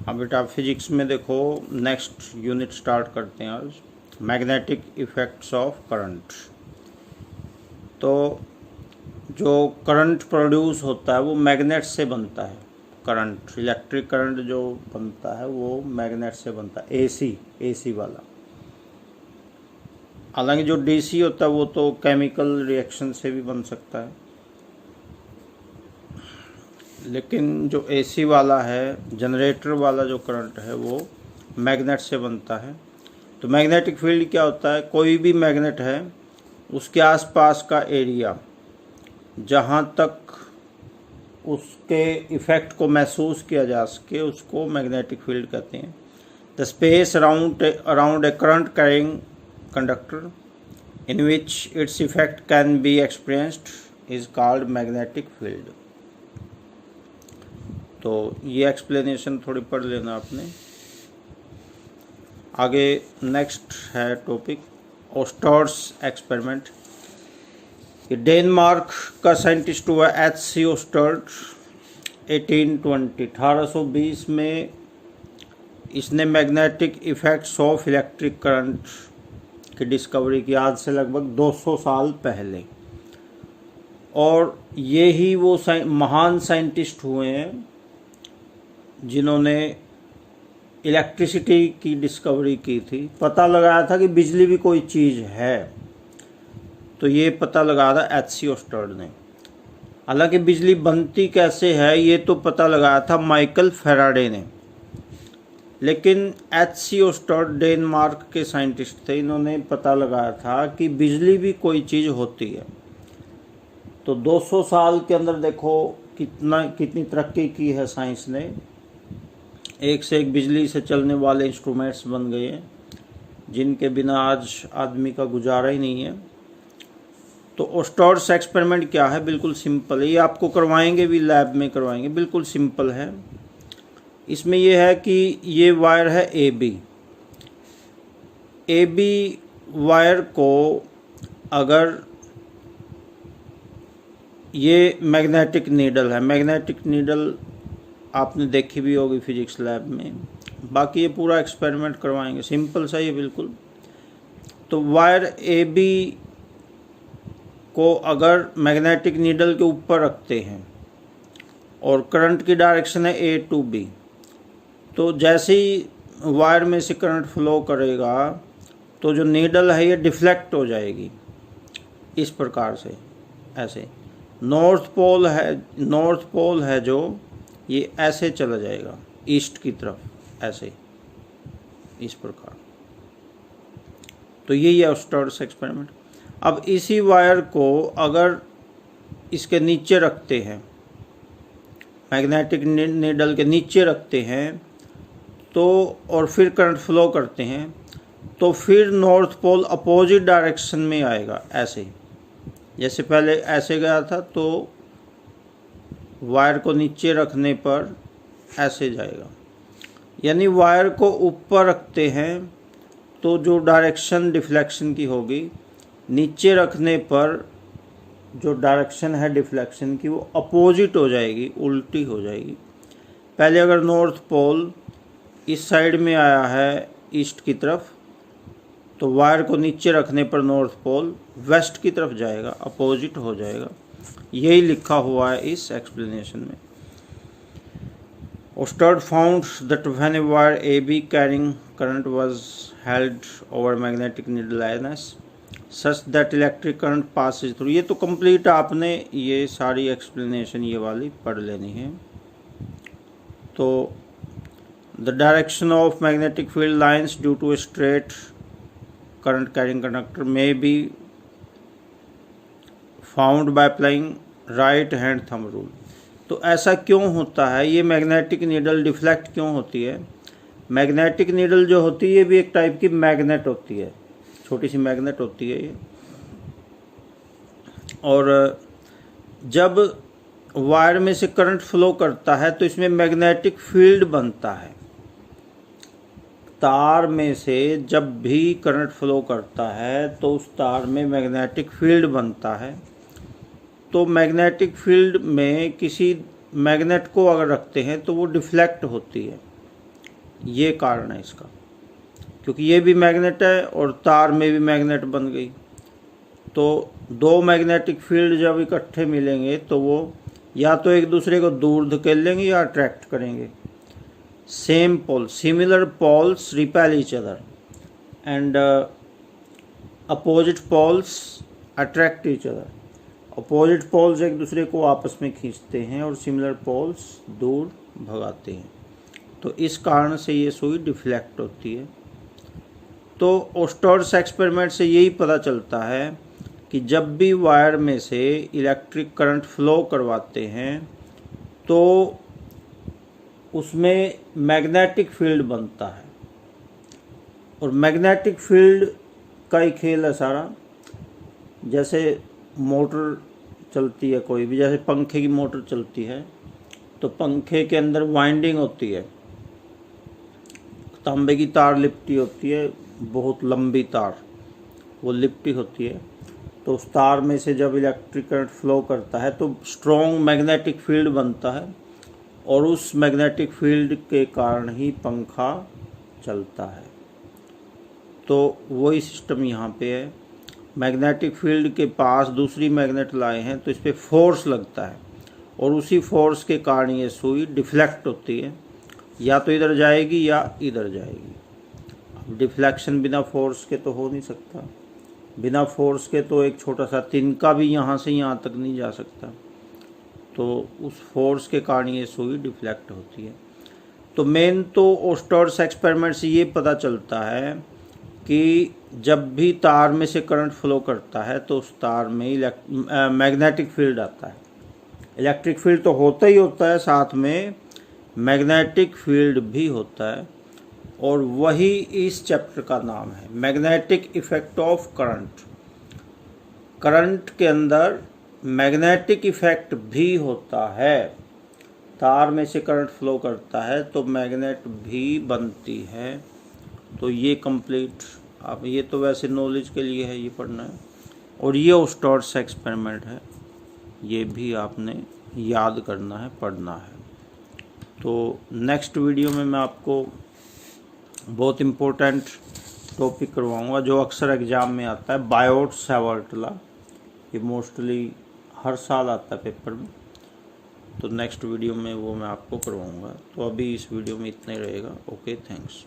अब बेटा फिजिक्स में देखो, नेक्स्ट यूनिट स्टार्ट करते हैं आज, मैग्नेटिक इफ़ेक्ट्स ऑफ करंट। तो जो करंट प्रोड्यूस होता है वो मैग्नेट से बनता है। करंट, इलेक्ट्रिक करंट जो बनता है वो मैग्नेट से बनता है, एसी वाला। हालांकि जो डीसी होता है वो तो केमिकल रिएक्शन से भी बन सकता है, लेकिन जो एसी वाला है, जनरेटर वाला जो करंट है, वो मैग्नेट से बनता है। तो मैग्नेटिक फील्ड क्या होता है, कोई भी मैग्नेट है उसके आसपास का एरिया, जहाँ तक उसके इफ़ेक्ट को महसूस किया जा सके, उसको मैग्नेटिक फील्ड कहते हैं। The space around a current carrying conductor in which its effect can be experienced is called magnetic field. तो ये एक्सप्लेनेशन थोड़ी पढ़ लेना आपने। आगे नेक्स्ट है टॉपिक ओस्टर्स एक्सपेरिमेंट। ये डेनमार्क का साइंटिस्ट हुआ H.C. ओस्टर्ट। 1820 में इसने magnetic effects of electric current की डिस्कवरी की, आज से लगभग 200 साल पहले। और ये ही वो महान साइंटिस्ट हुए हैं जिन्होंने इलेक्ट्रिसिटी की डिस्कवरी की थी। पता लगाया था कि बिजली भी कोई चीज़ है, तो ये पता लगाया था H.C. ओस्टर्ट ने। हालांकि बिजली बनती कैसे है ये तो पता लगाया था माइकल फैराडे ने, लेकिन H.C. ओस्टर्ट डेनमार्क के साइंटिस्ट थे। इन्होंने पता लगाया था कि बिजली भी कोई चीज़ होती है। तो 200 साल के अंदर देखो कितनी तरक्की की है साइंस ने। एक से एक बिजली से चलने वाले इंस्ट्रूमेंट्स बन गए हैं जिनके बिना आज आदमी का गुजारा ही नहीं है। तो ओस्टर्स एक्सपेरिमेंट क्या है, बिल्कुल सिंपल है। ये आपको करवाएंगे भी, लैब में करवाएंगे, बिल्कुल सिंपल है। इसमें यह है कि ये वायर है ए बी वायर को अगर ये मैग्नेटिक नीडल है, मैग्नेटिक नीडल आपने देखी भी होगी फिजिक्स लैब में। बाकी ये पूरा एक्सपेरिमेंट करवाएंगे, सिंपल सा ये बिल्कुल। तो वायर ए बी को अगर मैग्नेटिक नीडल के ऊपर रखते हैं और करंट की डायरेक्शन है A to B, तो जैसे ही वायर में से करंट फ्लो करेगा तो जो नीडल है ये डिफ्लेक्ट हो जाएगी इस प्रकार से, ऐसे। नॉर्थ पोल है जो, ये ऐसे चला जाएगा ईस्ट की तरफ, ऐसे, इस प्रकार। तो यही है ओस्टर्स एक्सपेरिमेंट। अब इसी वायर को अगर इसके नीचे रखते हैं, मैग्नेटिक नीडल के नीचे रखते हैं, तो और फिर करंट फ्लो करते हैं, तो फिर नॉर्थ पोल अपोजिट डायरेक्शन में आएगा, ऐसे। जैसे पहले ऐसे गया था, तो वायर को नीचे रखने पर ऐसे जाएगा। यानी वायर को ऊपर रखते हैं तो जो डायरेक्शन डिफ्लेक्शन की होगी, नीचे रखने पर जो डायरेक्शन है डिफ्लेक्शन की वो अपोजिट हो जाएगी, उल्टी हो जाएगी। पहले अगर नॉर्थ पोल इस साइड में आया है ईस्ट की तरफ, तो वायर को नीचे रखने पर नॉर्थ पोल वेस्ट की तरफ जाएगा, अपोजिट हो जाएगा। यही लिखा हुआ है इस एक्सप्लेनेशन में। ओस्टर्ट found that when a wire AB carrying current was held over magnetic needle INS such that electric current passes through। ये तो कंप्लीट आपने ये सारी एक्सप्लेनेशन ये वाली पढ़ लेनी है। तो the direction of magnetic field lines due to a straight current carrying conductor may be found by applying right hand thumb rule. तो ऐसा क्यों होता है, ये मैग्नेटिक नीडल डिफ्लेक्ट क्यों होती है? मैग्नेटिक नीडल जो होती है ये भी एक टाइप की मैग्नेट होती है, छोटी सी मैग्नेट होती है ये। और जब वायर में से करंट फ्लो करता है तो इसमें मैग्नेटिक फील्ड बनता है। तार में से जब भी करंट फ्लो करता है तो उस तार में मैग्नेटिक फील्ड बनता है। तो मैग्नेटिक फील्ड में किसी मैग्नेट को अगर रखते हैं तो वो डिफ्लेक्ट होती है, ये कारण है इसका, क्योंकि ये भी मैग्नेट है और तार में भी मैग्नेट बन गई। तो दो मैग्नेटिक फील्ड जब इकट्ठे मिलेंगे तो वो या तो एक दूसरे को दूर धकेल लेंगे या अट्रैक्ट करेंगे। Same pole, similar poles repel each other and opposite poles attract each other. Opposite poles एक दूसरे को आपस में खींचते हैं और सिमिलर पोल्स दूर भगाते हैं। तो इस कारण से ये सुई डिफ्लेक्ट होती है। तो ओस्टर्स एक्सपेरिमेंट से यही पता चलता है कि जब भी वायर में से इलेक्ट्रिक करंट फ्लो करवाते हैं तो उसमें मैग्नेटिक फील्ड बनता है, और मैग्नेटिक फील्ड का ही खेल है सारा। जैसे मोटर चलती है कोई भी, जैसे पंखे की मोटर चलती है तो पंखे के अंदर वाइंडिंग होती है, तांबे की तार लिपटी होती है, बहुत लंबी तार वो लिपटी होती है। तो उस तार में से जब इलेक्ट्रिक करंट फ्लो करता है तो स्ट्रॉन्ग मैग्नेटिक फील्ड बनता है, और उस मैग्नेटिक फील्ड के कारण ही पंखा चलता है। तो वही सिस्टम यहाँ पे है। मैग्नेटिक फील्ड के पास दूसरी मैग्नेट लाए हैं तो इस पर फोर्स लगता है, और उसी फोर्स के कारण ये सुई डिफ्लेक्ट होती है, या तो इधर जाएगी या इधर जाएगी। अब डिफ्लेक्शन बिना फोर्स के तो हो नहीं सकता। बिना फोर्स के तो एक छोटा सा तिनका भी यहाँ से यहाँ तक नहीं जा सकता। तो उस फोर्स के कारण ये सुई डिफ्लेक्ट होती है। तो मेन तो ओस्टर्स एक्सपेरिमेंट से ये पता चलता है कि जब भी तार में से करंट फ्लो करता है तो उस तार में मैग्नेटिक फील्ड आता है। इलेक्ट्रिक फील्ड तो होता ही होता है, साथ में मैग्नेटिक फील्ड भी होता है, और वही इस चैप्टर का नाम है, magnetic effect of current. Current के अंदर मैग्नेटिक इफेक्ट भी होता है। तार में से करंट फ्लो करता है तो मैग्नेट भी बनती है। तो ये कंप्लीट, आप ये तो वैसे नॉलेज के लिए है, ये पढ़ना है। और ये ओस्टर्स एक्सपेरिमेंट है, ये भी आपने याद करना है, पढ़ना है। तो नेक्स्ट वीडियो में मैं आपको बहुत इम्पोर्टेंट टॉपिक करवाऊंगा जो अक्सर एग्ज़ाम में आता है, बायोट-सावर्ट लॉ। ये मोस्टली हर साल आता है पेपर में। तो नेक्स्ट वीडियो में वो मैं आपको करवाऊंगा। तो अभी इस वीडियो में इतना ही रहेगा। Okay, thanks.